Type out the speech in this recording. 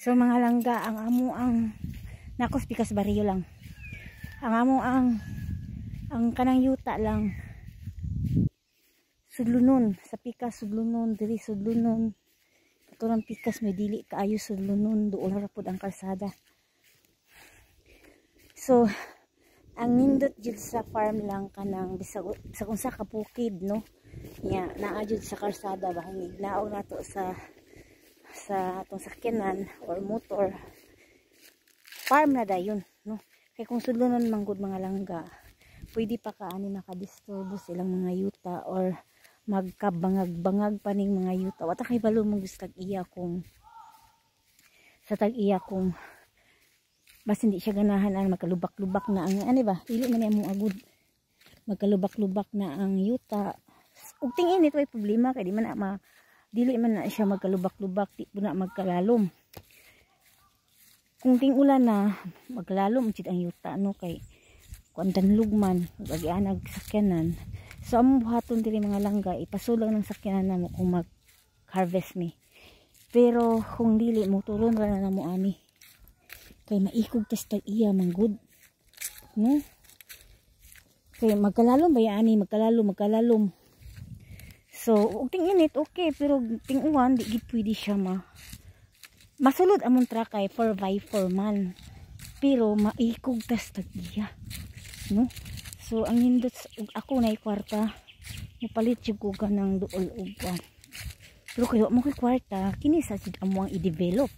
So mga langga, ang amo ang nakos pikas bariyo lang. Ang amo ang kanang yuta lang. Sudlunon sa pikas sudlunon diri sudlunon. Katurang pikas may dili kaayo sudlunon duol ra pud ang kalsada. So ang nindot jud sa farm lang kanang bisag sa kung sa kapukid no. Nya naa jud sa kalsada bahang ignaw nato sa atong sakyanan or motor. Farm na dayon no. Kay kung sudlunon manggod mga langga, pwede pa kaani makadisturbo silang mga yuta or magkabangag-bangag pa ning mga yuta. Wata kay balo mo gusto tag-iya kung sa tag-iya kung basta hindi siya ganahan ang magkalubak-lubak na ang ano ba? Dili man imong agud. Magkalubak-lubak na ang yuta. Ug tingin ito ay problema kay dili man na siya magkalubak-lubak, di po na magkalalom. Kung ting-ulan na magkalalom jud ang yuta no kay kuantan lugman agianag sakyanan. So among buhaton diri mga langga ipasulang ng sakyanan namo kung mag-harvest mi. Pero kung dili mo turon ra na mo ani. Kay maikog tas tag-iya manggod. No? Kay magkalalom ba ani magkalalom. So ting-init okay pero ting-uwan di gid pwede siya masulod among trakay 4x4 man. Pero maikog tas tag-iya. No? So ang nindot ako na kwarta mupalit jud ko ganang duol ug kwan. Pero kayo mo kay kwarta kini sa jud amo ang i-develop.